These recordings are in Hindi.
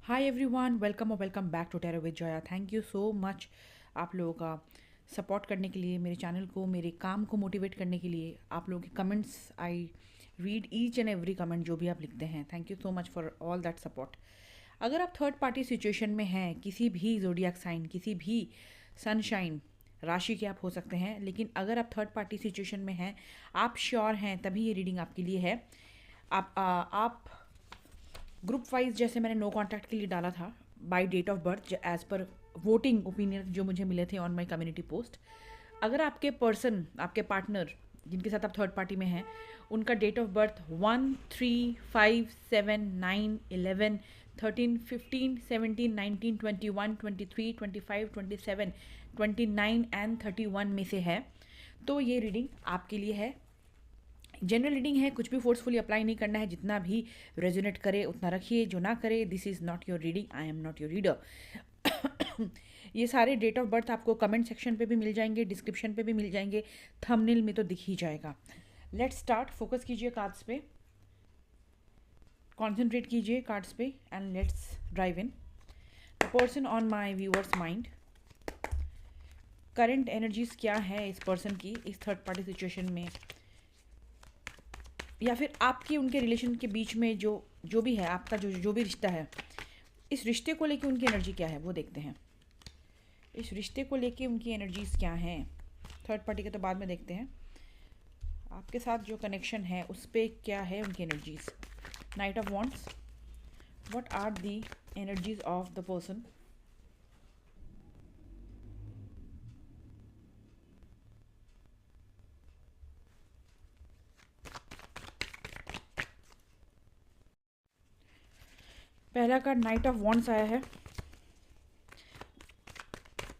हाय एवरीवन, वेलकम और welcome back to tarot with Jaya. Thank you so much आप लोगों का सपोर्ट करने के लिए, मेरे चैनल को, मेरे काम को मोटिवेट करने के लिए। आप लोगों के comments, I read each and every comment जो भी आप लिखते हैं। Thank you so much for all that support. अगर आप थर्ड पार्टी सिचुएशन में हैं, किसी भी जोडियाक साइन, किसी भी सनशाइन राशि के आप हो सकते हैं, लेकिन अगर आप थर्ड पार्टी सिचुएशन में हैं, आप श्योर हैं, तभी ये रीडिंग आपके लिए है। आप ग्रुप वाइज जैसे मैंने नो कॉन्टैक्ट के लिए डाला था by date of birth age पर वोटिंग ओपिनियन जो मुझे मिले थे ऑन माय कम्युनिटी पोस्ट। अगर आपके पर्सन, आपके पार्टनर जिनके साथ आप थर्ड पार्टी में हैं, उनका डेट ऑफ बर्थ 1, 3, 5, 7, 9, 11, 13, 15, 17, 19, 21, 23, 25, 27, 29 एंड 31 में से है, तो ये रीडिंग आपके लिए है। जनरल रीडिंग है, कुछ भी फोर्सफुली अप्लाई नहीं करना है। जितना भी रेजोनेट करे उतना रखिए, जो ना करे this is not your reading, I am not your reader. ये सारे डेट ऑफ बर्थ आपको कमेंट सेक्शन पे भी मिल जाएंगे, डिस्क्रिप्शन पे भी मिल जाएंगे, थंबनेल में तो दिख ही जाएगा। Let's start. फोकस कीजिए कार्ड्स पे, कॉन्सेंट्रेट कीजिए कार्ड्स पे and let's drive in. The person on my viewers mind, current energies क्या है इस पर्सन की इस थर्ड पार्टी सिचुएशन में, या फिर आपकी उनके रिलेशन के बीच में जो जो भी है, आपका जो जो भी रिश्ता है, इस रिश्ते को लेके उनकी एनर्जी क्या है वो देखते हैं। इस रिश्ते को लेके उनकी एनर्जीज क्या हैं, थर्ड पार्टी के तो बाद में देखते हैं। आपके साथ जो कनेक्शन है उस पर क्या है उनकी energies. Knight of wands, what are the energies of the person. पहला कार्ड नाइट ऑफ वॉन्ड्स आया है।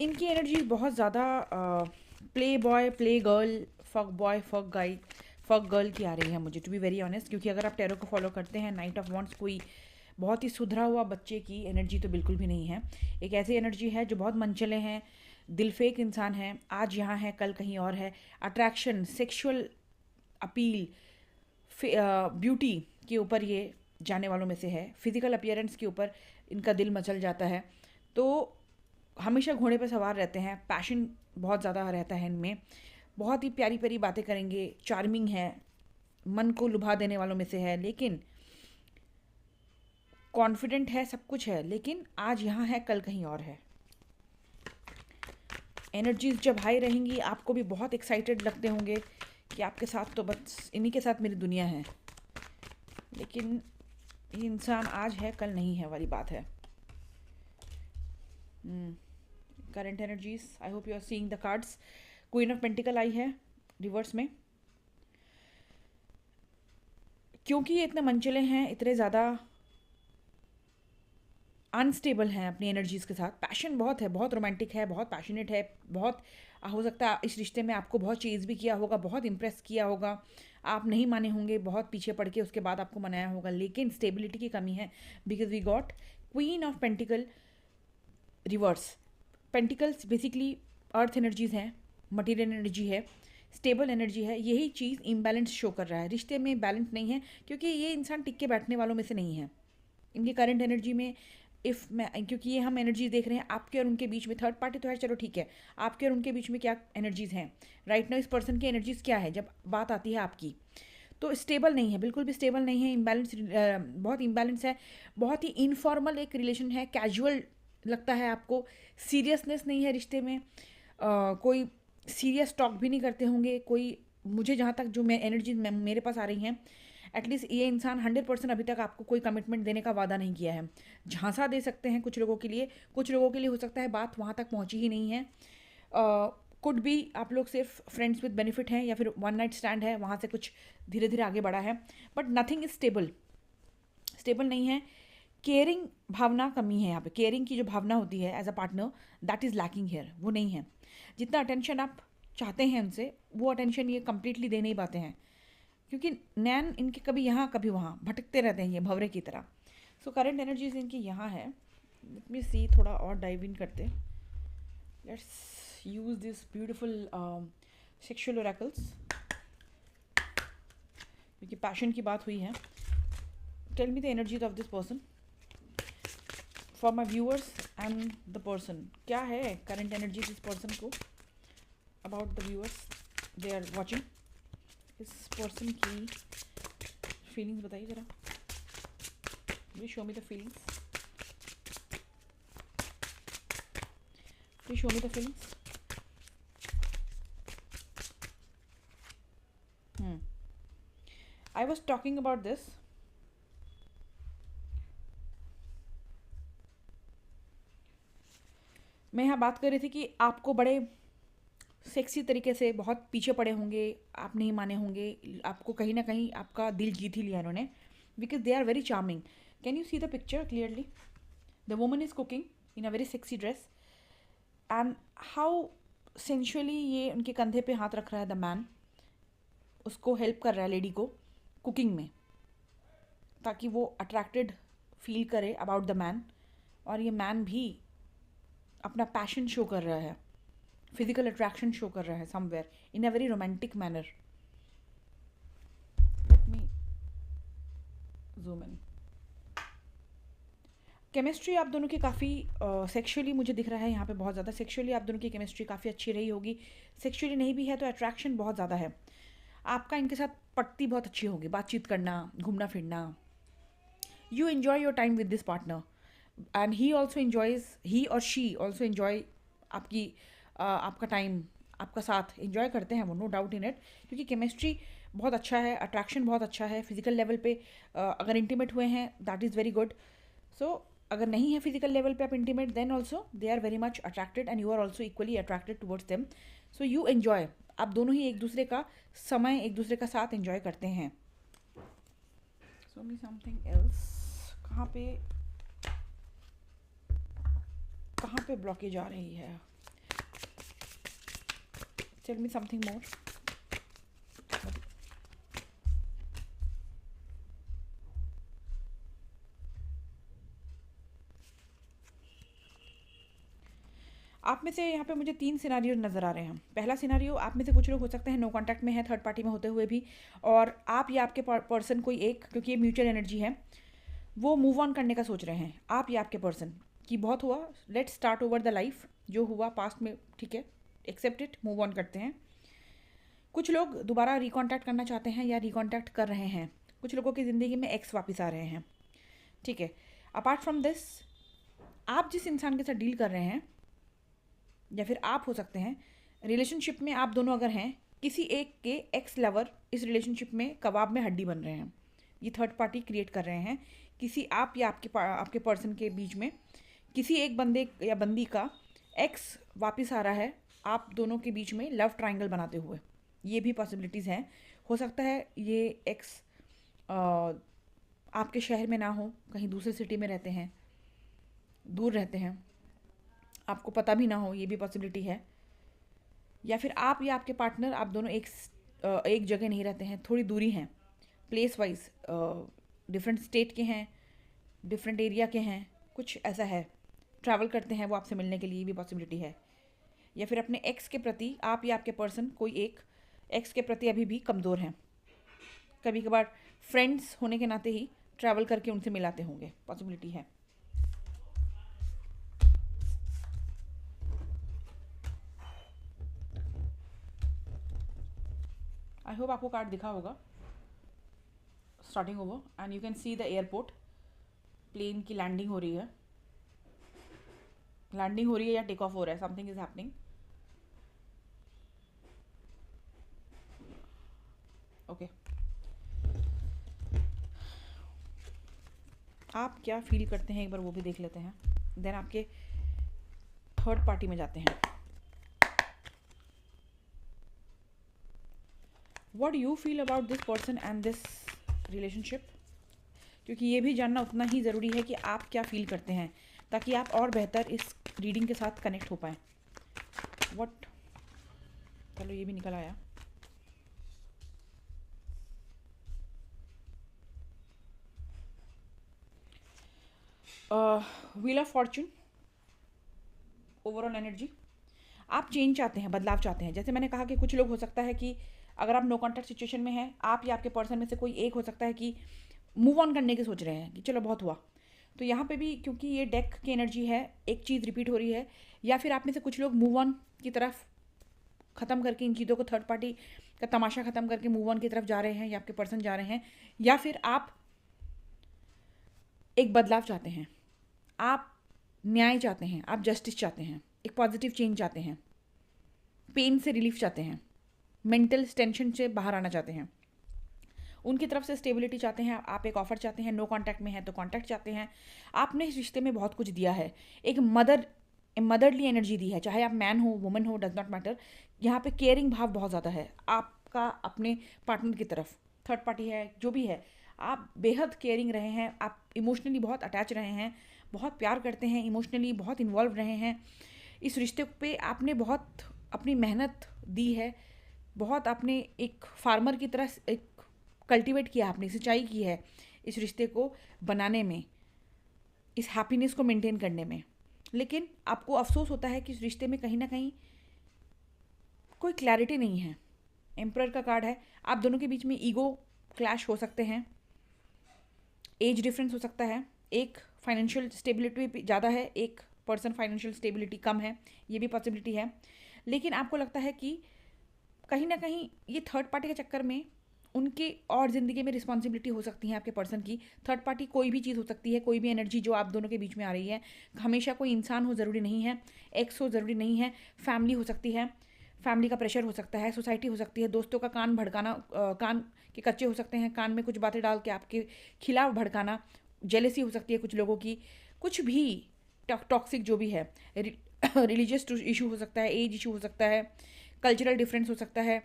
इनकी एनर्जी बहुत ज़्यादा play boy, play girl, fuck boy, fuck guy, fuck girl की आ रही है मुझे, टू बी वेरी ऑनेस्ट। क्योंकि अगर आप टैरो को फॉलो करते हैं, नाइट ऑफ वॉन्ड्स कोई बहुत ही सुधरा हुआ बच्चे की एनर्जी तो बिल्कुल भी नहीं है। एक ऐसी एनर्जी है जो बहुत मनचले हैं, दिल फेक इंसान है, आज यहाँ है कल कहीं और है। अट्रैक्शन, सेक्सुअल अपील, ब्यूटी के ऊपर ये जाने वालों में से है। फिजिकल अपीयरेंस के ऊपर इनका दिल मचल जाता है। तो हमेशा घोड़े पर सवार रहते हैं, पैशन बहुत ज़्यादा रहता है इनमें, बहुत ही प्यारी प्यारी बातें करेंगे, चार्मिंग है, मन को लुभा देने वालों में से है, लेकिन कॉन्फिडेंट है, सब कुछ है, लेकिन आज यहाँ है कल कहीं और है। एनर्जीज जब हाई रहेंगी आपको भी बहुत एक्साइटेड लगते होंगे कि आपके साथ तो बस इन्हीं के साथ मेरी दुनिया है, लेकिन ये इंसान आज है कल नहीं है वाली बात है। Current energies, I hope you are seeing the cards. Queen of pentacle आई है रिवर्स में। क्योंकि ये इतने मनचले हैं, इतने ज़्यादा अनस्टेबल हैं अपनी एनर्जीज़ के साथ, पैशन बहुत है, बहुत रोमांटिक है, बहुत पैशनेट है, बहुत हो सकता है इस रिश्ते में आपको बहुत चीज़ भी किया होगा, बहुत इम्प्रेस किया होगा, आप नहीं माने होंगे, बहुत पीछे पड़ के उसके बाद आपको मनाया होगा, लेकिन स्टेबिलिटी की कमी है। Because we got queen of pentacle reverse. Pentacles basically earth energies हैं, मटीरियल एनर्जी है, स्टेबल एनर्जी है। यही चीज़ इम्बैलेंस शो कर रहा है, रिश्ते में बैलेंस नहीं है, क्योंकि ये इंसान टिक के बैठने वालों में से नहीं है। इनकी करंट एनर्जी में इफ़ मैं, क्योंकि ये हम एनर्जी देख रहे हैं आपके और उनके बीच में, थर्ड पार्टी तो है चलो ठीक है, आपके और उनके बीच में क्या एनर्जीज़ हैं राइट नाउ, इस पर्सन की एनर्जीज़ क्या है जब बात आती है आपकी, तो स्टेबल नहीं है, बिल्कुल भी स्टेबल नहीं है, इम्बैलेंस, बहुत इम्बैलेंस है, बहुत ही इनफॉर्मल एक रिलेशन है, कैजुअल लगता है आपको, सीरियसनेस नहीं है रिश्ते में, कोई सीरियस टॉक भी नहीं करते होंगे कोई। मुझे जहाँ तक जो मैं एनर्जी मेरे पास आ रही हैं, एटलीस्ट ये इंसान 100% अभी तक आपको कोई कमिटमेंट देने का वादा नहीं किया है। झांसा दे सकते हैं कुछ लोगों के लिए, कुछ लोगों के लिए हो सकता है बात वहाँ तक पहुँची ही नहीं है। कुड भी आप लोग सिर्फ फ्रेंड्स विद बेनिफिट हैं, या फिर वन नाइट स्टैंड है, वहाँ से कुछ धीरे धीरे आगे बढ़ा है, but nothing is stable, stable नहीं है। केयरिंग भावना कमी है यहाँ पे, केयरिंग की जो भावना होती है as a partner, that is lacking here, वो नहीं है। जितना अटेंशन आप चाहते हैं उनसे, वो अटेंशन ये कंप्लीटली दे नहीं पाते हैं, क्योंकि नैन इनके कभी यहाँ कभी वहाँ भटकते रहते हैं ये भंवरे की तरह। सो करंट एनर्जीज इनकी यहाँ है। लेट मी सी, थोड़ा और डाइव इन करते, let's use this beautiful sexual oracles, क्योंकि पैशन की बात हुई है। Tell me the energies of this person. For my viewers and the person, क्या है करंट एनर्जी इस पर्सन को about the viewers they are watching, इस पर्सन की फीलिंग्स बताइए ज़रा, please show me the feelings, please show me the feelings. I was talking about this. मैं यहाँ बात कर रही थी कि आपको बड़े सेक्सी तरीके से बहुत पीछे पड़े होंगे, आप नहीं माने होंगे, आपको कहीं ना कहीं आपका दिल जीत ही लिया इन्होंने, because they are very charming. Can you see the picture clearly? The woman is cooking in a very sexy dress and how sensually ये उनके कंधे पे हाथ रख रहा है द मैन, उसको हेल्प कर रहा है लेडी को कुकिंग में, ताकि वो अट्रैक्टेड फील करे अबाउट द मैन, और ये मैन भी अपना पैशन शो कर रहा है, फिजिकल अट्रैक्शन शो कर रहा है somewhere in a very romantic manner. Let me zoom in. Chemistry आप दोनों की काफ़ी सेक्सुअली मुझे दिख रहा है यहाँ पे बहुत ज़्यादा, सेक्सुअली आप दोनों की केमिस्ट्री काफ़ी अच्छी रही होगी, सेक्सुअली नहीं भी है तो अट्रैक्शन बहुत ज़्यादा है आपका, इनके साथ पटती बहुत अच्छी होगी, बातचीत करना, घूमना फिरना, you enjoy your time with this partner and he also enjoys, he और शी ऑल्सो इन्जॉय आपका टाइम, आपका साथ इन्जॉय करते हैं वो, नो डाउट इन इट, क्योंकि केमिस्ट्री बहुत अच्छा है, अट्रैक्शन बहुत अच्छा है, फिजिकल लेवल पे अगर इंटीमेट हुए हैं that is very good. So अगर नहीं है फिजिकल लेवल पे आप intimate, then also they are very much attracted and you are also equally attracted towards them. So you enjoy, आप दोनों ही एक दूसरे का समय, एक दूसरे का साथ एंजॉय करते हैं। सो मी समथिंग एल्स, कहाँ पे ब्लॉकेज आ रही है? Tell me something more. आप में से यहाँ पे मुझे 3 सिनारियो नज़र आ रहे हैं। पहला सिनारियो, आप में से कुछ लोग हो सकते हैं नो कांटेक्ट में है थर्ड पार्टी में होते हुए भी, और आप या आपके पर्सन कोई एक, क्योंकि ये म्यूचुअल एनर्जी है, वो मूव ऑन करने का सोच रहे हैं। आप या आपके पर्सन कि बहुत हुआ, let's start over the life, जो हुआ पास्ट में ठीक है, एक्सेप्ट इट, मूव ऑन करते हैं। कुछ लोग दोबारा रिकॉन्टैक्ट करना चाहते हैं या रिकॉन्टैक्ट कर रहे हैं, कुछ लोगों की ज़िंदगी में एक्स वापस आ रहे हैं, ठीक है। अपार्ट फ्रॉम दिस, आप जिस इंसान के साथ डील कर रहे हैं, या फिर आप हो सकते हैं रिलेशनशिप में, आप दोनों अगर हैं, किसी एक के एक्स लवर इस रिलेशनशिप में कबाब में हड्डी बन रहे हैं, ये थर्ड पार्टी क्रिएट कर रहे हैं किसी आप या आपके पर्सन के बीच में, किसी एक बंदे या बंदी का एक्स वापस आ रहा है आप दोनों के बीच में लव ट्रायंगल बनाते हुए, ये भी पॉसिबिलिटीज़ हैं। हो सकता है ये एक्स आपके शहर में ना हो, कहीं दूसरे सिटी में रहते हैं, दूर रहते हैं, आपको पता भी ना हो, ये भी पॉसिबिलिटी है। या फिर आप या आपके पार्टनर, आप दोनों एक जगह नहीं रहते हैं, थोड़ी दूरी हैं, प्लेस वाइज डिफरेंट स्टेट के हैं, डिफरेंट एरिया के हैं, कुछ ऐसा है, ट्रैवल करते हैं वो आपसे मिलने के लिए, भी पॉसिबिलिटी है। या फिर अपने एक्स के प्रति, आप या आपके पर्सन कोई एक एक्स के प्रति अभी भी कमज़ोर हैं, कभी कभार फ्रेंड्स होने के नाते ही ट्रैवल करके उनसे मिलाते होंगे, पॉसिबिलिटी है। आई होप आपको कार्ड दिखा होगा, starting over and you can see the airport, plane की लैंडिंग हो रही है, लैंडिंग हो रही है या टेक ऑफ हो रहा है, समथिंग इज हैपनिंग। ओके, आप क्या फील करते हैं एक बार वो भी देख लेते हैं, देन आपके थर्ड पार्टी में जाते हैं। What you feel about this person and this relationship, क्योंकि ये भी जानना उतना ही ज़रूरी है कि आप क्या फील करते हैं, ताकि आप और बेहतर इस रीडिंग के साथ कनेक्ट हो पाएँ। व्हाट, चलो ये भी निकल आया। Wheel of Fortune, overall energy, आप चेंज चाहते हैं, बदलाव चाहते हैं। जैसे मैंने कहा कि कुछ लोग हो सकता है कि अगर आप नो कॉन्टैक्ट सिचुएशन में हैं, आप या आपके पर्सन में से कोई एक हो सकता है कि मूव ऑन करने की सोच रहे हैं कि चलो बहुत हुआ, तो यहाँ पे भी क्योंकि ये डेक की एनर्जी है, एक चीज़ रिपीट हो रही है, या फिर आप में से कुछ लोग मूव ऑन की तरफ ख़त्म करके इन चीज़ों को, थर्ड पार्टी का तमाशा ख़त्म करके मूव ऑन की तरफ जा रहे हैं, या आपके पर्सन जा रहे हैं, या फिर आप एक बदलाव चाहते हैं, आप न्याय चाहते हैं, आप जस्टिस चाहते हैं, एक पॉजिटिव चेंज चाहते हैं, पेन से रिलीफ चाहते हैं, मेंटल टेंशन से बाहर आना चाहते हैं, उनकी तरफ से स्टेबिलिटी चाहते हैं, आप एक ऑफर चाहते हैं, नो कांटेक्ट में है तो कांटेक्ट चाहते हैं। आपने इस रिश्ते में बहुत कुछ दिया है, एक मदरली एनर्जी दी है, चाहे आप मैन हो वुमन हो, डज नॉट मैटर। यहाँ पे केयरिंग भाव बहुत ज़्यादा है आपका अपने पार्टनर की तरफ, थर्ड पार्टी है जो भी है, आप बेहद केयरिंग रहे हैं, आप इमोशनली बहुत अटैच रहे हैं, बहुत प्यार करते हैं, इमोशनली बहुत इन्वॉल्व रहे हैं। इस रिश्ते पे आपने बहुत अपनी मेहनत दी है, बहुत आपने एक फार्मर की तरह एक कल्टीवेट किया, आपने सिंचाई की है इस रिश्ते को बनाने में, इस हैप्पीनेस को मेंटेन करने में। लेकिन आपको अफसोस होता है कि इस रिश्ते में कहीं ना कहीं कोई क्लैरिटी नहीं है। एम्परर का कार्ड है, आप दोनों के बीच में ईगो क्लैश हो सकते हैं, एज डिफरेंस हो सकता है, एक फाइनेंशियल स्टेबिलिटी ज़्यादा है, एक पर्सन फाइनेंशियल स्टेबिलिटी कम है, ये भी पॉसिबिलिटी है। लेकिन आपको लगता है कि कहीं ना कहीं ये थर्ड पार्टी के चक्कर में उनके और ज़िंदगी में रिस्पॉन्सिबिलिटी हो सकती है आपके पर्सन की। थर्ड पार्टी कोई भी चीज़ हो सकती है, कोई भी एनर्जी जो आप दोनों के बीच में आ रही है, हमेशा कोई इंसान हो ज़रूरी नहीं है, एक्स हो ज़रूरी नहीं है, फैमिली हो सकती है, फैमिली का प्रेशर हो सकता है, सोसाइटी हो सकती है, दोस्तों का कान भड़काना, कान के कच्चे हो सकते हैं, कान में कुछ बातें डाल के आपके खिलाफ भड़काना, जेलेसी हो सकती है कुछ लोगों की, कुछ भी टॉक्सिक जो भी है, रिलीजियस इशू हो सकता है, एज इशू हो सकता है, कल्चरल डिफरेंस हो सकता है,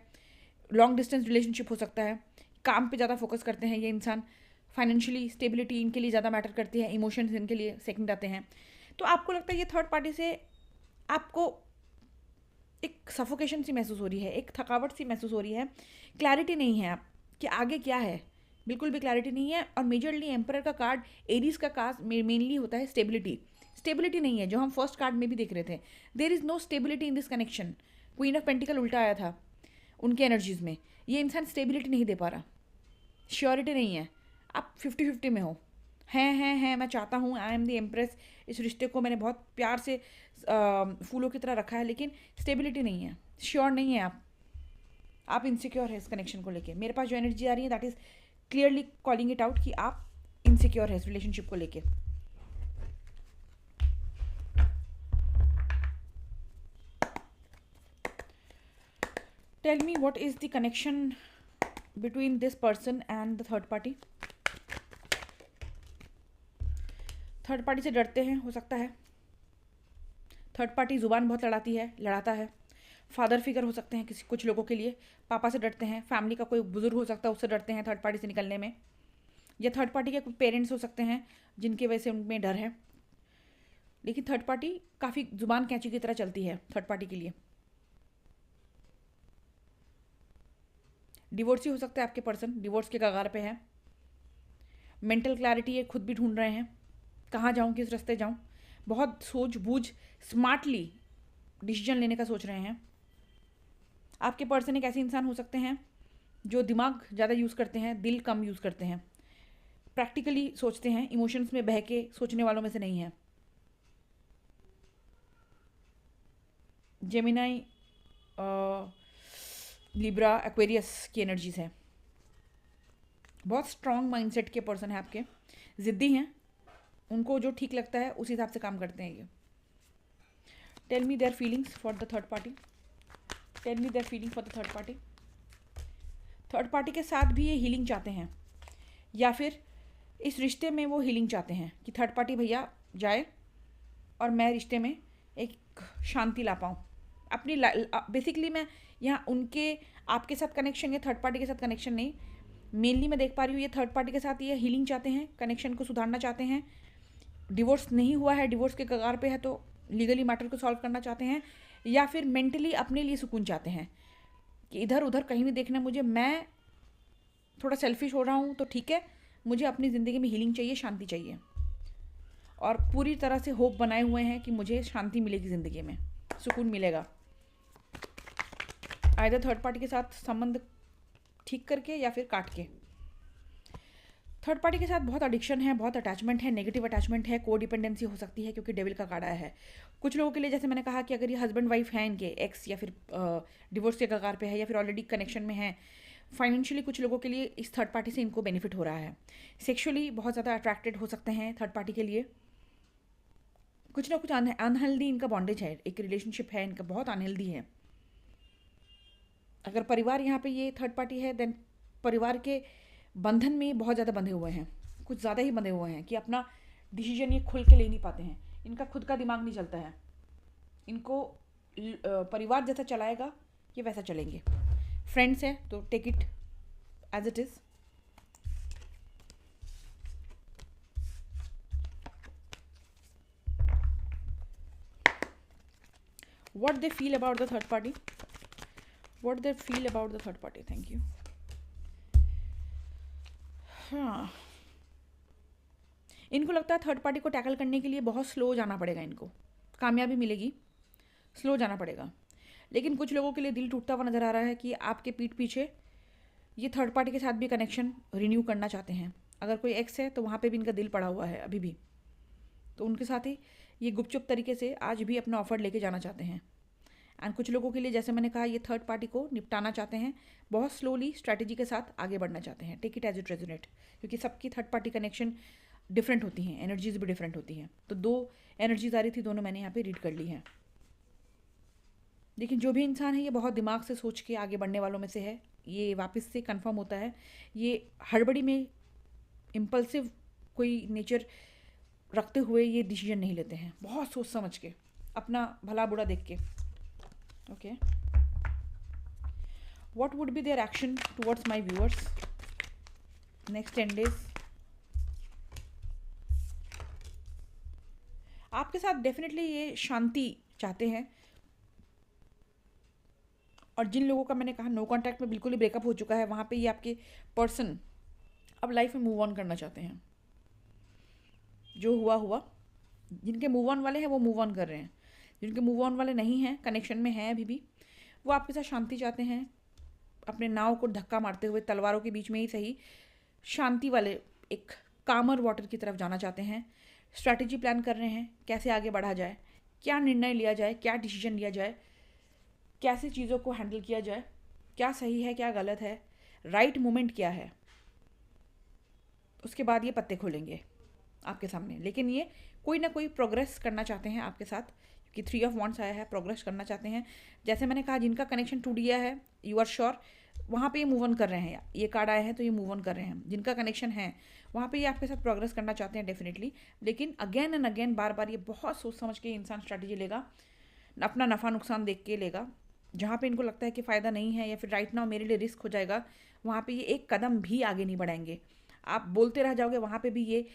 लॉन्ग डिस्टेंस रिलेशनशिप हो सकता है, काम पे ज़्यादा फोकस करते हैं ये इंसान, फाइनेंशियली स्टेबिलिटी इनके लिए ज़्यादा मैटर करती है, इमोशंस इनके लिए सेकंड आते हैं। तो आपको लगता है ये थर्ड पार्टी से आपको एक सफोकेशन सी महसूस हो रही है, एक थकावट सी महसूस हो रही है, क्लैरिटी नहीं है आप कि आगे क्या है, बिल्कुल भी क्लैरिटी नहीं है। और मेजरली एम्परर का कार्ड, एरीज का कार्ड मेनली होता है स्टेबिलिटी, स्टेबिलिटी नहीं है, जो हम फर्स्ट कार्ड में भी देख रहे थे। There is no stability in this connection. Queen of pentacle उल्टा आया था उनके एनर्जीज में, ये इंसान स्टेबिलिटी नहीं दे पा रहा, श्योरिटी नहीं है, आप 50-50 में हो, हैं मैं चाहता हूँ, आई एम द एम्प्रेस, इस रिश्ते को मैंने बहुत प्यार से फूलों की तरह रखा है, लेकिन स्टेबिलिटी नहीं है, श्योर नहीं है आप इनसिक्योर है इस कनेक्शन को लेके। मेरे पास जो एनर्जी आ रही है that is clearly calling it out कि आप इनसिक्योर है इस रिलेशनशिप को लेके। Tell me what is the connection between this person and the third party. Third party से डरते हैं, हो सकता है थर्ड पार्टी ज़ुबान बहुत लड़ाता है। फादर फिगर हो सकते हैं कुछ लोगों के लिए, पापा से डरते हैं, फैमिली का कोई बुजुर्ग हो सकता है उससे डरते हैं थर्ड पार्टी से निकलने में, या थर्ड पार्टी के कुछ पेरेंट्स हो सकते हैं जिनकी वजह से उनमें डर है। लेकिन थर्ड पार्टी काफ़ी ज़ुबान कैंची की तरह चलती है थर्ड पार्टी के लिए। डिवोर्सी हो सकता है आपके पर्सन, डिवोर्स के कगार पे है, मेंटल क्लैरिटी ये खुद भी ढूंढ रहे हैं, कहाँ जाऊँ, किस रास्ते जाऊँ, बहुत सूझबूझ स्मार्टली डिसीजन लेने का सोच रहे हैं। आपके पर्सन एक ऐसे इंसान हो सकते हैं जो दिमाग ज़्यादा यूज़ करते हैं, दिल कम यूज़ करते हैं, प्रैक्टिकली सोचते हैं, इमोशंस में बह के सोचने वालों में से नहीं है। जेमिनाई, लिब्रा, एक्वेरियस की एनर्जीज है। बहुत स्ट्रॉन्ग माइंडसेट के पर्सन है आपके, ज़िद्दी हैं, उनको जो ठीक लगता है उस हिसाब से काम करते हैं ये। Tell me their feelings for the third party, tell me their feeling for the third party. Third party के साथ भी ये हीलिंग चाहते हैं, या फिर इस रिश्ते में वो हीलिंग चाहते हैं कि थर्ड पार्टी भैया जाए और मैं रिश्ते में एक शांति ला पाऊँ अपनी। बेसिकली मैं यहाँ उनके आपके साथ कनेक्शन या थर्ड पार्टी के साथ कनेक्शन नहीं, मेनली मैं देख पा रही हूँ ये थर्ड पार्टी के साथ ये हीलिंग चाहते हैं, कनेक्शन को सुधारना चाहते हैं। डिवोर्स नहीं हुआ है, डिवोर्स के कगार पे है, तो लीगली मैटर को सॉल्व करना चाहते हैं, या फिर मेंटली अपने लिए सुकून चाहते हैं कि इधर उधर कहीं नहीं देखना मुझे, मैं थोड़ा सेल्फिश हो रहा हूँ तो ठीक है, मुझे अपनी ज़िंदगी में हीलिंग चाहिए, शांति चाहिए, और पूरी तरह से होप बनाए हुए हैं कि मुझे शांति मिलेगी, ज़िंदगी में सुकून मिलेगा। आइदर थर्ड पार्टी के साथ संबंध ठीक करके या फिर काट के। थर्ड पार्टी के साथ बहुत एडिक्शन है, बहुत अटैचमेंट है, नेगेटिव अटैचमेंट है, को डिपेंडेंसी हो सकती है क्योंकि डेविल का कार्ड आया है। कुछ लोगों के लिए जैसे मैंने कहा कि अगर ये हस्बैंड वाइफ हैं इनके एक्स, या फिर डिवोर्स के कगार पे है, या फिर ऑलरेडी कनेक्शन में है, फाइनेंशियली कुछ लोगों के लिए इस थर्ड पार्टी से इनको बेनिफिट हो रहा है। सेक्सुअली बहुत ज़्यादा अट्रैक्टेड हो सकते हैं थर्ड पार्टी के लिए। कुछ ना कुछ अनहेल्दी इनका बॉन्डेज है, एक रिलेशनशिप है इनका, बहुत अनहेल्दी है। अगर परिवार यहाँ पे ये थर्ड पार्टी है, देन परिवार के बंधन में बहुत ज़्यादा बंधे हुए हैं, कुछ ज़्यादा ही बंधे हुए हैं कि अपना डिसीजन ये खुल के ले नहीं पाते हैं। इनका खुद का दिमाग नहीं चलता है, इनको परिवार जैसा चलाएगा ये वैसा चलेंगे। फ्रेंड्स हैं तो take it as it is. what they feel about the third party, what they feel about the third party. Thank you. हाँ, इनको लगता है थर्ड पार्टी को टैकल करने के लिए बहुत स्लो जाना पड़ेगा, इनको कामयाबी मिलेगी, स्लो जाना पड़ेगा। लेकिन कुछ लोगों के लिए दिल टूटता हुआ नज़र आ रहा है कि आपके पीठ पीछे ये थर्ड पार्टी के साथ भी कनेक्शन रिन्यू करना चाहते हैं। अगर कोई एक्स है तो वहाँ पे भी इनका दिल पड़ा हुआ है अभी भी, तो उनके साथ ही ये गुपचुप तरीके से आज भी अपना ऑफर लेके जाना चाहते हैं। एंड कुछ लोगों के लिए जैसे मैंने कहा, ये थर्ड पार्टी को निपटाना चाहते हैं, बहुत स्लोली स्ट्रैटेजी के साथ आगे बढ़ना चाहते हैं। Take it as it resonate, क्योंकि सबकी थर्ड पार्टी कनेक्शन डिफरेंट होती हैं, एनर्जीज भी डिफरेंट होती हैं। तो 2 एनर्जीज आ रही थी, दोनों मैंने यहाँ पे रीड कर ली हैं। लेकिन जो भी इंसान है ये बहुत दिमाग से सोच के आगे बढ़ने वालों में से है। ये वापस से कंफर्म होता है, ये हड़बड़ी में इम्पल्सिव कोई नेचर रखते हुए ये डिसीजन नहीं लेते हैं, बहुत सोच समझ के, अपना भला बुरा देख के। Okay, what would be their action towards my viewers next 10 days? आपके साथ डेफिनेटली ये शांति चाहते हैं, और जिन लोगों का मैंने कहा नो कॉन्टैक्ट में बिल्कुल ही ब्रेकअप हो चुका है, वहाँ पे ये आपके पर्सन अब लाइफ में मूव ऑन करना चाहते हैं। जो हुआ हुआ, जिनके मूव ऑन वाले हैं वो मूव ऑन कर रहे हैं, जिनके मूव ऑन वाले नहीं हैं, कनेक्शन में हैं अभी भी, वो आपके साथ शांति चाहते हैं। अपने नाव को धक्का मारते हुए, तलवारों के बीच में ही सही, शांति वाले एक कामर वाटर की तरफ जाना चाहते हैं। स्ट्रैटेजी प्लान कर रहे हैं, कैसे आगे बढ़ा जाए, क्या निर्णय लिया जाए, क्या डिसीजन लिया जाए, कैसे चीज़ों को हैंडल किया जाए, क्या सही है क्या गलत है, राइट मोमेंट क्या है। उसके बाद ये पत्ते खोलेंगे आपके सामने। लेकिन ये कोई ना कोई प्रोग्रेस करना चाहते हैं आपके साथ, क्योंकि 3 ऑफ वॉन्ड्स आया है, प्रोग्रेस करना चाहते हैं। जैसे मैंने कहा, जिनका कनेक्शन टूट गया है, यू आर श्योर, वहाँ पे ये मूव ऑन कर रहे हैं। ये कार्ड आए हैं तो ये मूव ऑन कर रहे हैं। जिनका कनेक्शन है वहाँ पे ये आपके साथ प्रोग्रेस करना चाहते हैं डेफिनेटली। लेकिन अगेन एंड अगेन, बार बार ये बहुत सोच समझ के इंसान स्ट्रैटेजी लेगा, अपना नफ़ा नुकसान देख के लेगा। जहाँ पे इनको लगता है कि फ़ायदा नहीं है या फिर राइट नाउ मेरे लिए रिस्क हो जाएगा, वहाँ पे ये एक कदम भी आगे नहीं बढ़ाएंगे। आप बोलते रह जाओगे, वहाँ पे भी ये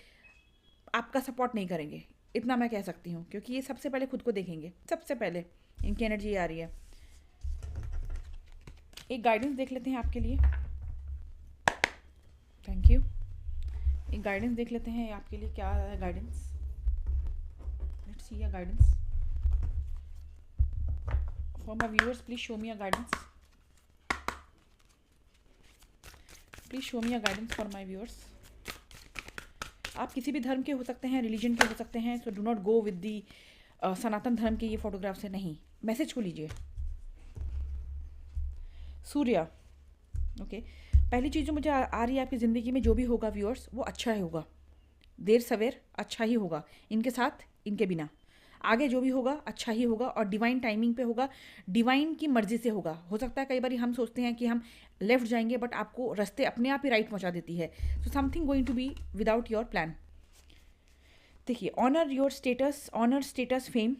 आपका सपोर्ट नहीं करेंगे, इतना मैं कह सकती हूँ, क्योंकि ये सबसे पहले खुद को देखेंगे। सबसे पहले इनकी एनर्जी आ रही है। एक गाइडेंस देख लेते हैं आपके लिए। Thank you. एक गाइडेंस देख लेते हैं आपके लिए, क्या है guidance. Let's see a guidance for my viewers. Please show me a guidance, please show me a guidance for my viewers. आप किसी भी धर्म के हो सकते हैं, रिलीजन के हो सकते हैं, so do not go with the Sanatan Dharma के ये फोटोग्राफ से नहीं। मैसेज को लीजिए। सूर्य, ओके। पहली चीज़ जो मुझे आ रही है आपकी ज़िंदगी में, जो भी होगा व्यूअर्स, वो अच्छा ही होगा। देर सवेर अच्छा ही होगा, इनके साथ इनके बिना। आगे जो भी होगा अच्छा ही होगा, और डिवाइन टाइमिंग पे होगा, डिवाइन की मर्जी से होगा। हो सकता है कई बार हम सोचते हैं कि हम लेफ्ट जाएंगे, बट आपको रास्ते अपने आप ही राइट पहुंचा देती है। So something going to be without your plan. देखिए, honour your status, honour status, fame,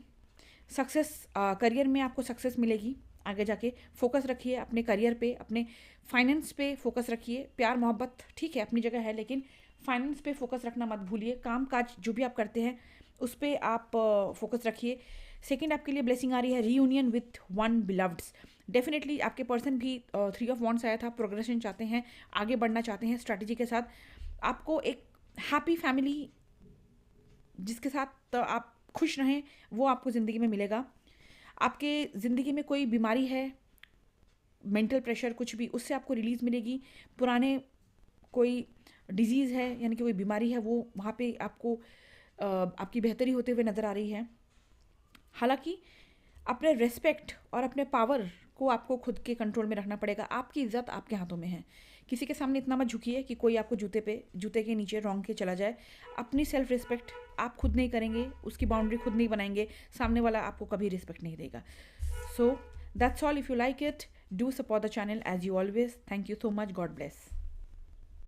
success. Career में आपको सक्सेस मिलेगी आगे जाके। फोकस रखिए अपने करियर पे, अपने फाइनेंस पे फोकस रखिए। प्यार मोहब्बत ठीक है अपनी जगह है, लेकिन फाइनेंस पे फोकस रखना मत भूलिए। काम काज जो भी आप करते हैं उस पर आप फोकस रखिए। सेकंड, आपके लिए ब्लेसिंग आ रही है, रीयूनियन विथ वन बिलव्ड्स। डेफिनेटली आपके पर्सन भी 3 ऑफ वॉन्ड्स आया था, प्रोग्रेशन चाहते हैं, आगे बढ़ना चाहते हैं स्ट्रैटेजी के साथ। आपको एक हैप्पी फैमिली जिसके साथ आप खुश रहें, वो आपको ज़िंदगी में मिलेगा। आपके ज़िंदगी में कोई बीमारी है, मेंटल प्रेशर कुछ भी, उससे आपको रिलीज़ मिलेगी। पुराने कोई डिजीज़ है यानी कि कोई बीमारी है वो वहाँ पे आपको आपकी बेहतरी होते हुए नज़र आ रही है। हालांकि अपने रिस्पेक्ट और अपने पावर को आपको खुद के कंट्रोल में रखना पड़ेगा। आपकी इज्जत आपके हाथों में है। किसी के सामने इतना मत झुकिए कि कोई आपको जूते के नीचे रौंद के चला जाए। अपनी सेल्फ रिस्पेक्ट आप खुद नहीं करेंगे, उसकी बाउंड्री खुद नहीं बनाएंगे, सामने वाला आपको कभी रिस्पेक्ट नहीं देगा। So that's all. If you like it, do support the channel as you always. Thank you so much. God bless.